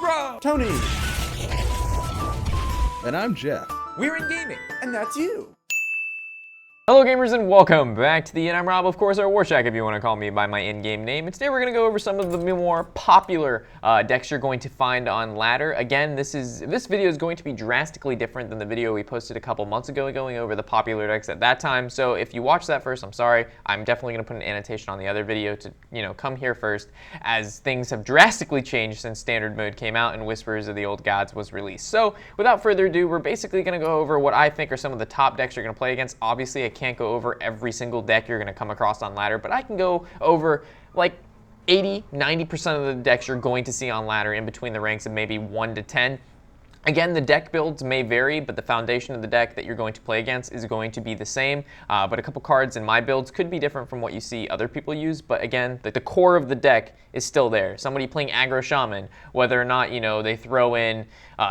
Rob. Tony. And I'm Jeff. We're in gaming. And that's you. Hello gamers and welcome back to the inn. I'm Rob, of course, or Warshack if you want to call me by my in-game name. And today we're going to go over some of the more popular decks you're going to find on ladder. Again, this video is going to be drastically different than the video we posted a couple months ago going over the popular decks at that time. So if you watched that first, I'm sorry. I'm definitely going to put an annotation on the other video to, come here first, as things have drastically changed since standard mode came out and Whispers of the Old Gods was released. So without further ado, we're basically going to go over what I think are some of the top decks you're going to play against. Obviously, I can't go over every single deck you're going to come across on ladder, but I can go over like 80-90% of the decks you're going to see on ladder in between the ranks of maybe 1 to 10. Again, the deck builds may vary, but the foundation of the deck that you're going to play against is going to be the same. But a couple cards in my builds could be different from what you see other people use. But again, the core of the deck is still there. Somebody playing Aggro Shaman, whether or not they throw in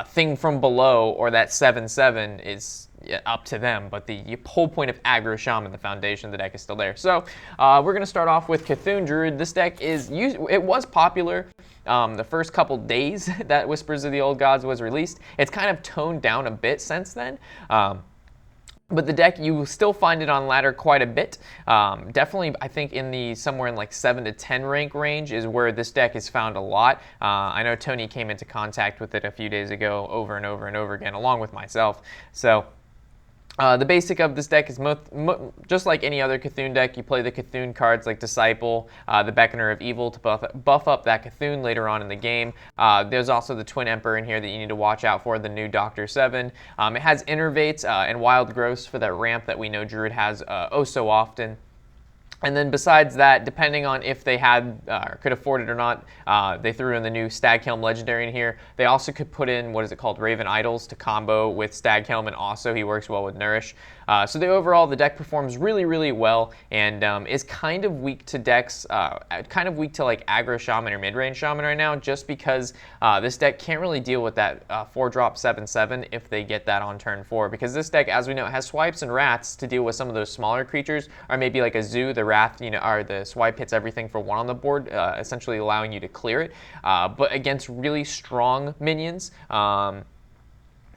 Thing from Below or that 7/7 is up to them. But the whole point of Aggro Shaman, the foundation of the deck, is still there. So we're going to start off with Cthulhu Druid. This deck it was popular the first couple days that Whispers of the Old Gods was released. It's kind of toned down a bit since then. But the deck, you will still find it on ladder quite a bit. Definitely, I think somewhere in like 7 to 10 rank range is where this deck is found a lot. I know Tony came into contact with it a few days ago over and over and over again, along with myself. So the basic of this deck is just like any other Cthulhu deck. You play the Cthulhu cards like Disciple, the Beckoner of Evil to buff up that Cthulhu later on in the game. There's also the Twin Emperor in here that you need to watch out for, the new Dr. 7. It has Innervates and Wild Growths for that ramp that we know Druid has oh so often. And then besides that, depending on if they had or could afford it or not, they threw in the new Staghelm Legendary in here. They also could put in, what is it called, Raven Idols to combo with Staghelm, and also he works well with Nourish. So overall, the deck performs really, really well, and is kind of weak to decks, kind of weak to like Aggro Shaman or Mid-Range Shaman right now, just because this deck can't really deal with that 4-drop 7/7 if they get that on turn 4. Because this deck, as we know, has Swipes and Rats to deal with some of those smaller creatures, or maybe like a Zoo, the Wrath, or the Swipe hits everything for 1 on the board, essentially allowing you to clear it. But against really strong minions,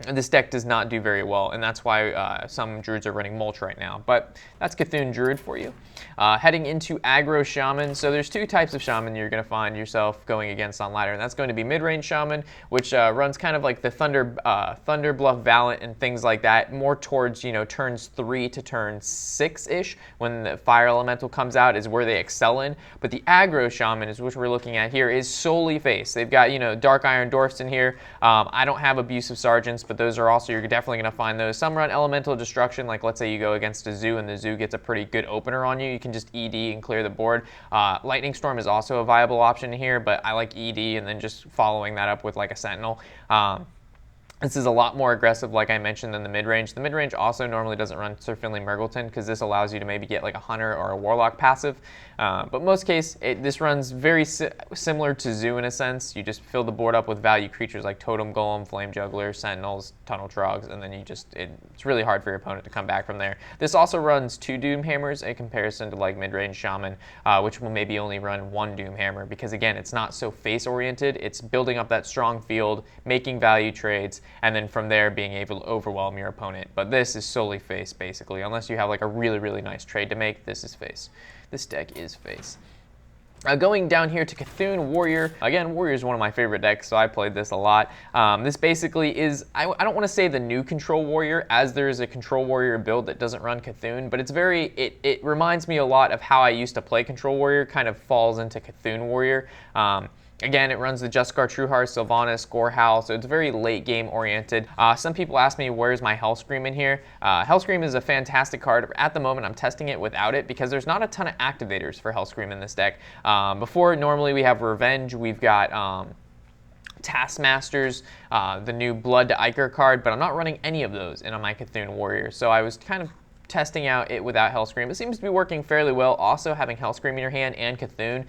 this deck does not do very well, and that's why some Druids are running Mulch right now. But that's Cthulhu Druid for you. Heading into Aggro Shaman. So there's 2 types of Shaman you're going to find yourself going against on ladder, and that's going to be Mid-Range Shaman, which runs kind of like the Thunder Bluff Valiant and things like that, more towards turns 3 to turn 6-ish, when the Fire Elemental comes out is where they excel in. But the Aggro Shaman, is which we're looking at here, is solely face. They've got Dark Iron Dwarfs in here. I don't have Abusive Sergeants, but those are also, you're definitely going to find those. Some run Elemental Destruction, like let's say you go against a Zoo and the Zoo gets a pretty good opener on you. You can just ED and clear the board. Lightning Storm is also a viable option here, but I like ED and then just following that up with like a Sentinel. This is a lot more aggressive, like I mentioned, than the mid-range. The mid-range also normally doesn't run Sir Finley Murgleton, because this allows you to maybe get like a Hunter or a Warlock passive. But most case, this runs very similar to Zoo in a sense. You just fill the board up with value creatures like Totem Golem, Flame Juggler, Sentinels, Tunnel Trogs, and then it's really hard for your opponent to come back from there. This also runs 2 Doom Hammers in comparison to like mid-range Shaman, which will maybe only run 1 Doom Hammer, because again, it's not so face-oriented. It's building up that strong field, making value trades, and then from there being able to overwhelm your opponent. But this is solely face, basically. Unless you have like a really, really nice trade to make, this is face. This deck is face. Going down here to Cthulhu Warrior. Again, Warrior is one of my favorite decks, so I played this a lot. This basically is, I don't want to say the new Control Warrior, as there is a Control Warrior build that doesn't run Cthulhu, but it reminds me a lot of how I used to play Control Warrior, kind of falls into Cthulhu Warrior. Again, it runs the Juskar, Trueheart, Sylvanas, Gorehowl, so it's very late game oriented. Some people ask me, where's my Hellscream in here? Hellscream is a fantastic card. At the moment, I'm testing it without it because there's not a ton of activators for Hellscream in this deck. Before, normally we have Revenge, we've got Taskmasters, the new Blood to Ichor card, but I'm not running any of those in my Cthulhu Warrior. So I was kind of testing out it without Hellscream. It seems to be working fairly well. Also, having Hellscream in your hand and Cthulhu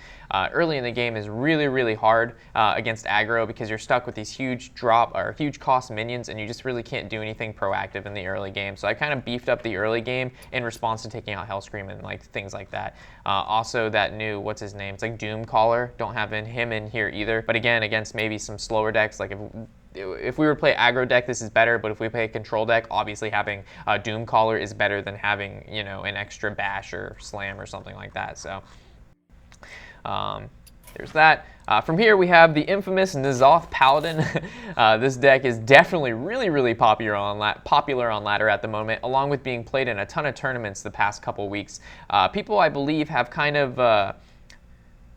early in the game is really, really hard against aggro because you're stuck with these huge huge cost minions, and you just really can't do anything proactive in the early game. So I kind of beefed up the early game in response to taking out Hellscream and like things like that. Also, that new, what's his name? It's like Doomcaller. Don't have him in here either. But again, against maybe some slower decks, like if we were to play aggro deck, this is better, but if we play a control deck, obviously having Doomcaller is better than having, you know, an extra bash or slam or something like that. So there's that. From here we have the infamous N'Zoth Paladin. This deck is definitely really, really popular on ladder at the moment, along with being played in a ton of tournaments the past couple weeks. People, I believe, have kind of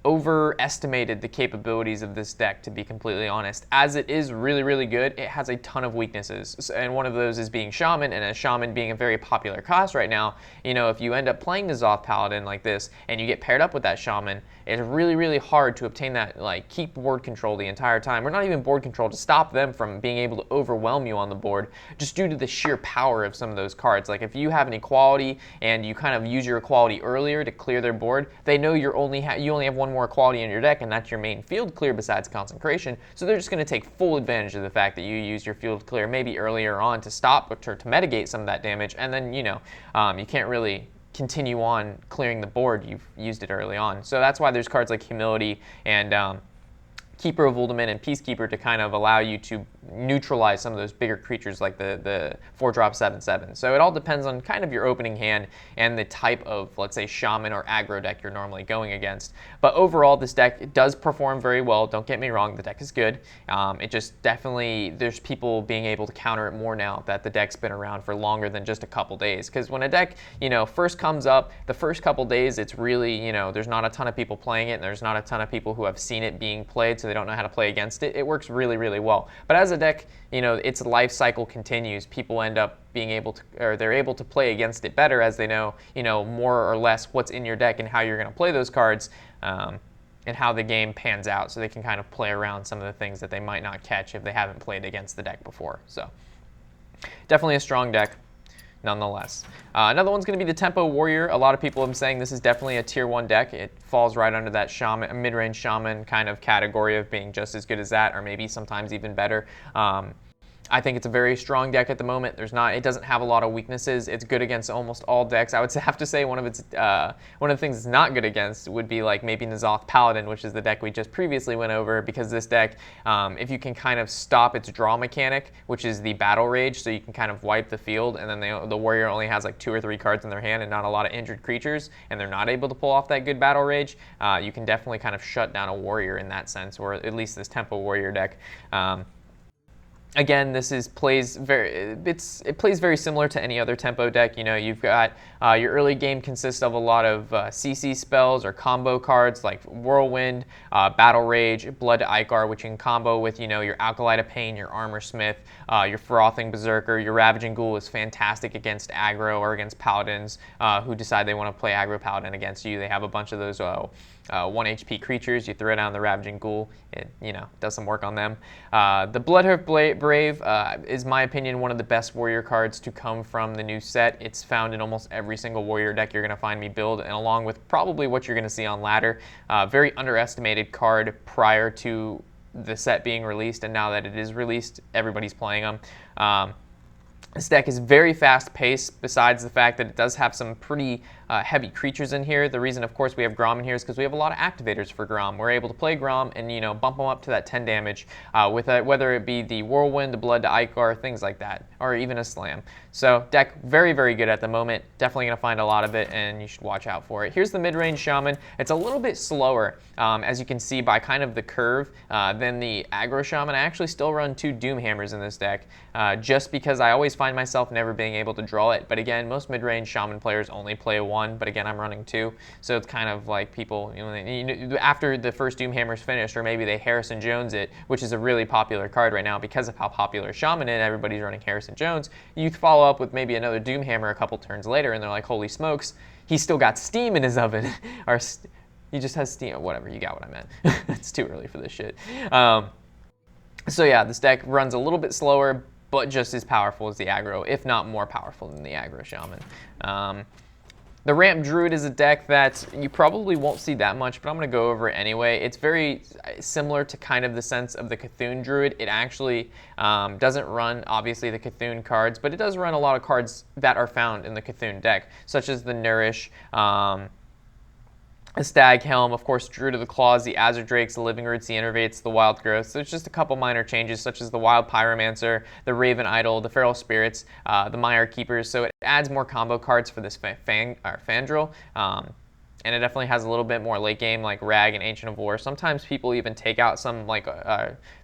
overestimated the capabilities of this deck, to be completely honest. As it is really, really good, it has a ton of weaknesses, and one of those is being Shaman, and as Shaman being a very popular class right now, you know, if you end up playing the N'Zoth Paladin like this, and you get paired up with that Shaman, it's really, really hard to obtain that, like, keep board control the entire time, or not even board control, to stop them from being able to overwhelm you on the board, just due to the sheer power of some of those cards. Like, if you have an equality, and you kind of use your equality earlier to clear their board, they know you only have one more quality in your deck, and that's your main field clear besides consecration, so they're just going to take full advantage of the fact that you use your field clear maybe earlier on to stop or to mitigate some of that damage, and then, you know, you can't really continue on clearing the board. You've used it early on. So that's why there's cards like Humility and Keeper of Ultimate and Peacekeeper to kind of allow you to neutralize some of those bigger creatures like the 4-drop 7/7. So it all depends on kind of your opening hand and the type of, let's say, Shaman or aggro deck you're normally going against. But overall, this deck does perform very well. Don't get me wrong, the deck is good. It just definitely, there's people being able to counter it more now that the deck's been around for longer than just a couple days. Because when a deck, you know, first comes up, the first couple days, it's really, you know, there's not a ton of people playing it, and there's not a ton of people who have seen it being played, so they don't know how to play against it. It works really, really well. But as a deck, you know, its life cycle continues. People end up being able to, or they're able to play against it better as they know, you know, more or less what's in your deck and how you're going to play those cards, and how the game pans out, so they can kind of play around some of the things that they might not catch if they haven't played against the deck before. So definitely a strong deck nonetheless. Another one's going to be the Tempo Warrior. A lot of people have been saying this is definitely a tier 1 deck. It falls right under that Shaman, mid-range Shaman kind of category of being just as good as that, or maybe sometimes even better. I think it's a very strong deck at the moment. It doesn't have a lot of weaknesses. It's good against almost all decks. I would have to say one of the things it's not good against would be like maybe N'Zoth Paladin, which is the deck we just previously went over, because this deck, if you can kind of stop its draw mechanic, which is the Battle Rage, so you can kind of wipe the field, and then the warrior only has like 2 or 3 cards in their hand and not a lot of injured creatures, and they're not able to pull off that good Battle Rage, you can definitely kind of shut down a warrior in that sense, or at least this Tempo Warrior deck. Again, it plays very similar to any other tempo deck. You know, you've got your early game consists of a lot of CC spells or combo cards like Whirlwind, Battle Rage, Blood to Icar, which you can combo with, you know, your Alkali to Pain, your Armor Smith, your Frothing Berserker. Your Ravaging Ghoul is fantastic against aggro or against paladins who decide they want to play Aggro Paladin against you. They have a bunch of those 1 HP creatures. You throw down the Ravaging Ghoul, it, you know, does some work on them. The Bloodhoof Brave is, my opinion, one of the best warrior cards to come from the new set. It's found in almost every single warrior deck you're going to find me build, and along with probably what you're going to see on ladder. Very underestimated card prior to the set being released, and now that it is released, everybody's playing them. This deck is very fast-paced, besides the fact that it does have some pretty heavy creatures in here. The reason, of course, we have Grom in here is because we have a lot of activators for Grom. We're able to play Grom and, you know, bump them up to that 10 damage with whether it be the Whirlwind, the Blood to Icar, things like that, or even a Slam. So deck very, very good at the moment. Definitely going to find a lot of it, and you should watch out for it. Here's the mid-range Shaman. It's a little bit slower, as you can see by kind of the curve, than the Aggro Shaman. I actually still run 2 Doomhammers in this deck, just because I always find myself never being able to draw it. But again, most mid-range Shaman players only play 1, but again, I'm running 2. So it's kind of like people, you know, after the first Doomhammer's finished, or maybe they Harrison Jones it, which is a really popular card right now because of how popular Shaman is. Everybody's running Harrison Jones. You follow up with maybe another Doomhammer a couple turns later, and they're like, holy smokes, he's still got steam in his oven. Or he just has steam, whatever, you got what I meant. It's too early for this shit. So yeah, this deck runs a little bit slower, but just as powerful as the aggro, if not more powerful than the Aggro Shaman. The Ramp Druid is a deck that you probably won't see that much, but I'm going to go over it anyway. It's very similar to kind of the sense of the Cthulhu Druid. It actually doesn't run, obviously, the Cthulhu cards, but it does run a lot of cards that are found in the Cthulhu deck, such as the Nourish, a Stag Helm, of course, Druid of the Claws, the Azure Drakes, the Living Roots, the Innervates, the Wild Growth. So there's just a couple minor changes, such as the Wild Pyromancer, the Raven Idol, the Feral Spirits, the Mire Keepers. So it adds more combo cards for this Fandral. And it definitely has a little bit more late game, like Rag and Ancient of War. Sometimes people even take out some, like,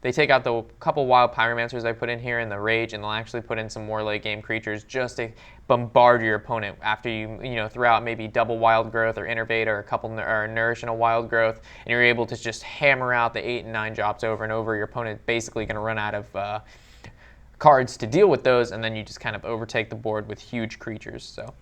they take out the couple Wild Pyromancers I put in here in the Rage, and they'll actually put in some more late game creatures just to bombard your opponent after you throw out maybe double Wild Growth or Innervate or a couple or Nourish and a Wild Growth, and you're able to just hammer out the 8 and 9 drops over and over. Your opponent basically going to run out of cards to deal with those, and then you just kind of overtake the board with huge creatures. So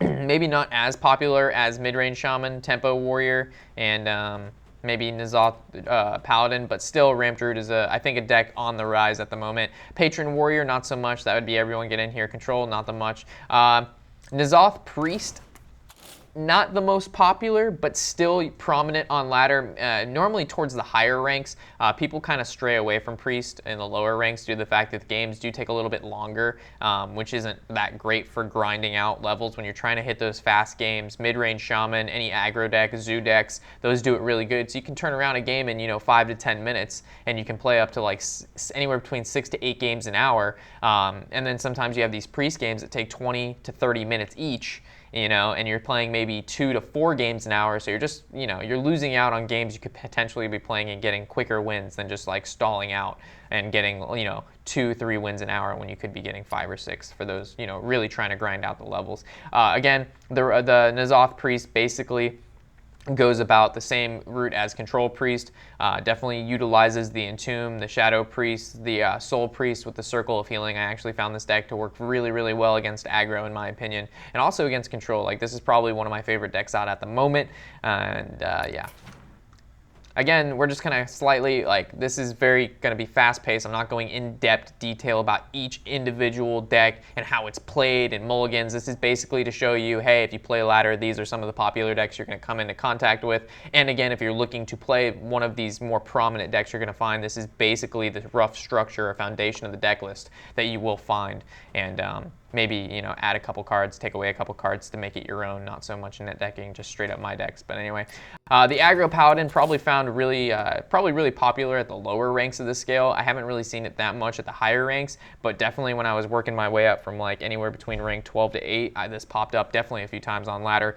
maybe not as popular as Mid-Range Shaman, Tempo Warrior, and maybe N'Zoth Paladin, but still Ramp Druid is, I think, a deck on the rise at the moment. Patron Warrior, not so much. That would be everyone get in here. Control, not that much. N'Zoth Priest, not the most popular, but still prominent on ladder. Normally towards the higher ranks, people kind of stray away from Priest in the lower ranks due to the fact that the games do take a little bit longer, which isn't that great for grinding out levels when you're trying to hit those fast games. Mid-range Shaman, any aggro deck, Zoo decks, those do it really good. So you can turn around a game in 5 to 10 minutes, and you can play up to like anywhere between 6 to 8 games an hour. And then sometimes you have these Priest games that take 20 to 30 minutes each. And you're playing maybe 2 to 4 games an hour, so you're just, you're losing out on games you could potentially be playing and getting quicker wins than just like stalling out and getting, 2-3 wins an hour when you could be getting 5 or 6 for those, really trying to grind out the levels. Again, the N'Zoth Priest basically goes about the same route as Control Priest. Definitely utilizes the Entomb, the Shadow Priest, the Soul Priest with the Circle of Healing. I actually found this deck to work really, really well against aggro, in my opinion, and also against Control. Like, this is probably one of my favorite decks out at the moment, and yeah. Again, we're just kind of slightly, this is very going to be fast-paced. I'm not going in-depth detail about each individual deck and how it's played and mulligans. This is basically to show you, hey, if you play ladder, these are some of the popular decks you're going to come into contact with. And again, if you're looking to play one of these more prominent decks you're going to find, this is basically the rough structure or foundation of the deck list that you will find. And maybe, add a couple cards, take away a couple cards to make it your own, not so much net decking, just straight up my decks. But anyway, the Aggro Paladin probably found really popular at the lower ranks of the scale. I haven't really seen it that much at the higher ranks, but definitely when I was working my way up from like anywhere between rank 12 to 8, this popped up definitely a few times on ladder.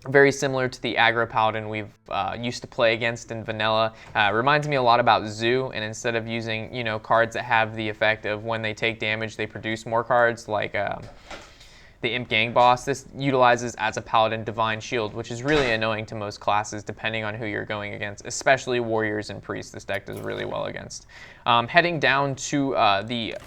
Very similar to the Aggro Paladin we've used to play against in vanilla. Reminds me a lot about Zoo, and instead of using cards that have the effect of when they take damage they produce more cards, like the Imp Gang Boss, this utilizes as a Paladin Divine Shield, which is really annoying to most classes depending on who you're going against, especially Warriors and Priests. This deck does really well against. Heading down to the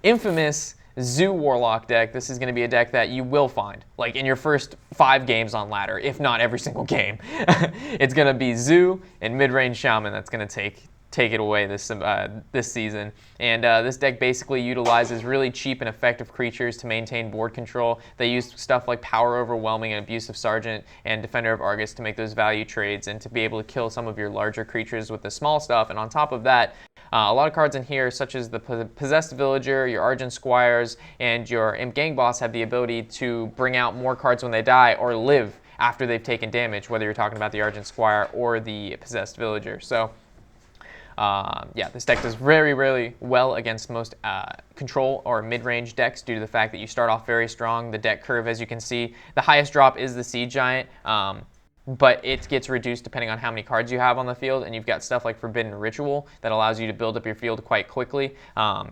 infamous Zoo Warlock deck. This is going to be a deck that you will find, like, in your first 5 games on ladder, if not every single game. It's going to be Zoo and Mid-Range Shaman that's going to take it away this season. And this deck basically utilizes really cheap and effective creatures to maintain board control. They use stuff like Power Overwhelming and Abusive Sergeant and Defender of Argus to make those value trades and to be able to kill some of your larger creatures with the small stuff. And on top of that, a lot of cards in here, such as the Possessed Villager, your Argent Squires, and your Imp Gang Boss have the ability to bring out more cards when they die or live after they've taken damage, whether you're talking about the Argent Squire or the Possessed Villager. So yeah, this deck does very, really well against most control or mid-range decks due to the fact that you start off very strong. The deck curve, as you can see, the highest drop is the Sea Giant, but it gets reduced depending on how many cards you have on the field, and you've got stuff like Forbidden Ritual that allows you to build up your field quite quickly,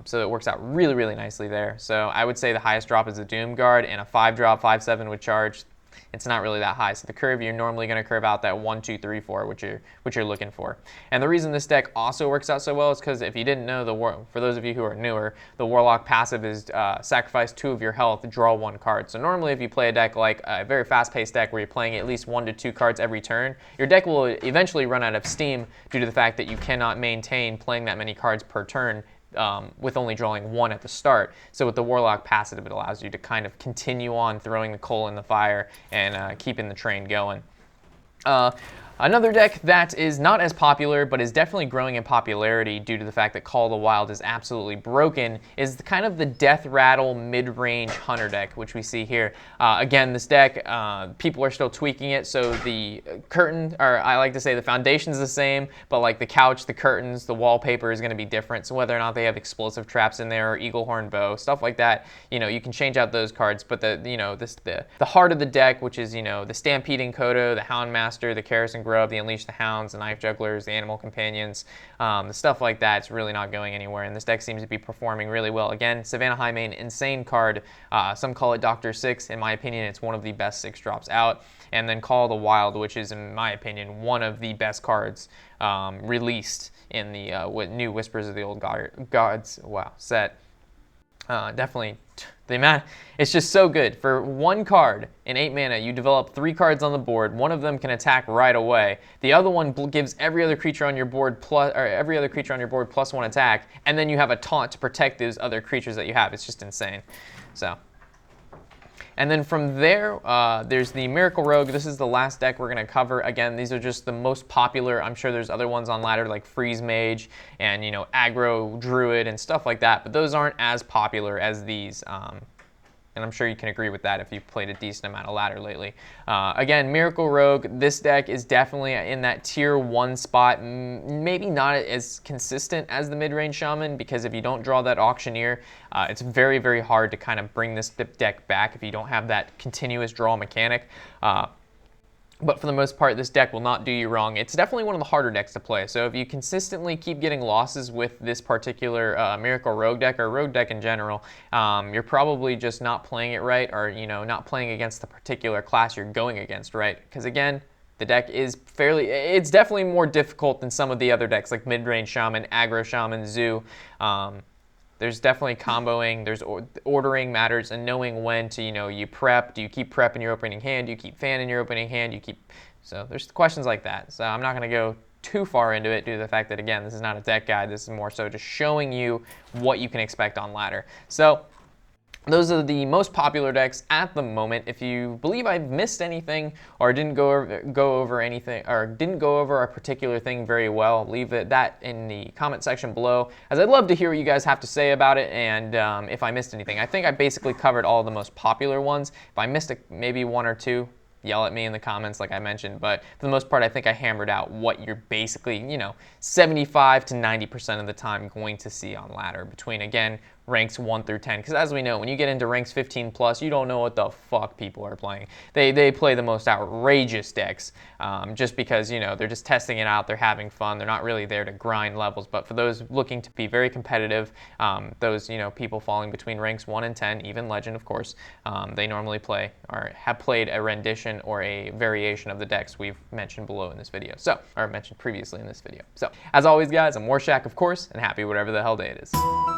so it works out really, really nicely there. So I would say the highest drop is a Doom Guard, and a 5-drop 5/7 with charge. It's not really that high. So the curve, you're normally going to curve out that 1, 2, 3, 4, which you're looking for. And the reason this deck also works out so well is because if you didn't know, for those of you who are newer, the Warlock passive is sacrifice 2 of your health, draw 1 card. So normally if you play a deck like a very fast-paced deck where you're playing at least 1 to 2 cards every turn, your deck will eventually run out of steam due to the fact that you cannot maintain playing that many cards per turn with only drawing 1 at the start. So with the Warlock passive, it allows you to kind of continue on throwing the coal in the fire and keeping the train going. Another deck that is not as popular, but is definitely growing in popularity due to the fact that Call of the Wild is absolutely broken, is kind of the Death Rattle mid-range Hunter deck, which we see here. Again, this deck, people are still tweaking it, so the curtain, or I like to say the foundation's the same, but like the couch, the curtains, the wallpaper is going to be different. So whether or not they have explosive traps in there, or Eagle Horn Bow, stuff like that, you know, you can change out those cards. But the heart of the deck, which is, you know, the Stampeding Kodo, the Houndmaster, the Kerosene Grub, the Unleash the Hounds, the Knife Jugglers, the Animal Companions, the stuff like that, it's really not going anywhere, and this deck seems to be performing really well. Again, Savannah Highmane, insane card. Some call it Dr. 6. In my opinion, it's one of the best 6 drops out. And then Call of the Wild, which is, in my opinion, one of the best cards released in the new Whispers of the Old Gods set. Definitely, it's just so good. For 1 card in 8 mana, you develop 3 cards on the board. One of them can attack right away. The other one gives every other creature on your board plus 1 attack, and then you have a taunt to protect those other creatures that you have. It's just insane. So. And then from there, there's the Miracle Rogue. This is the last deck we're going to cover. Again, these are just the most popular. I'm sure there's other ones on ladder like Freeze Mage and, you know, Aggro Druid and stuff like that, but those aren't as popular as these. And I'm sure you can agree with that if you've played a decent amount of ladder lately. Again, Miracle Rogue, this deck is definitely in that tier 1 spot. Maybe not as consistent as the mid-range Shaman, because if you don't draw that Auctioneer, it's very, very hard to kind of bring this deck back if you don't have that continuous draw mechanic. But for the most part, this deck will not do you wrong. It's definitely one of the harder decks to play. So if you consistently keep getting losses with this particular Miracle Rogue deck, or Rogue deck in general, you're probably just not playing it right, or, you know, not playing against the particular class you're going against, right? Because again, the deck is it's definitely more difficult than some of the other decks like Mid-Range Shaman, Aggro Shaman, Zoo. There's definitely comboing, there's ordering matters, and knowing when to, you know, you prep. Do you keep prep in your opening hand? Do you keep fan in your opening hand? So there's questions like that. So I'm not going to go too far into it due to the fact that, again, this is not a deck guide. This is more so just showing you what you can expect on ladder. So those are the most popular decks at the moment. If you believe I've missed anything or didn't go over anything, or didn't go over a particular thing very well, leave that in the comment section below, as I'd love to hear what you guys have to say about it, and if I missed anything. I think I basically covered all the most popular ones. If I missed maybe 1 or 2, yell at me in the comments like I mentioned, but for the most part, I think I hammered out what you're basically, you know, 75 to 90% of the time going to see on ladder between, again, ranks 1 through 10, because as we know, when you get into ranks 15 plus, you don't know what the fuck people are playing. They play the most outrageous decks, just because, you know, they're just testing it out, they're having fun, they're not really there to grind levels. But for those looking to be very competitive, those, you know, people falling between ranks 1 and 10, even Legend, of course, they normally play or have played a rendition or a variation of the decks we've mentioned below in this video, or mentioned previously in this video. So as always, guys, I'm Warshack, of course, and happy whatever the hell day it is.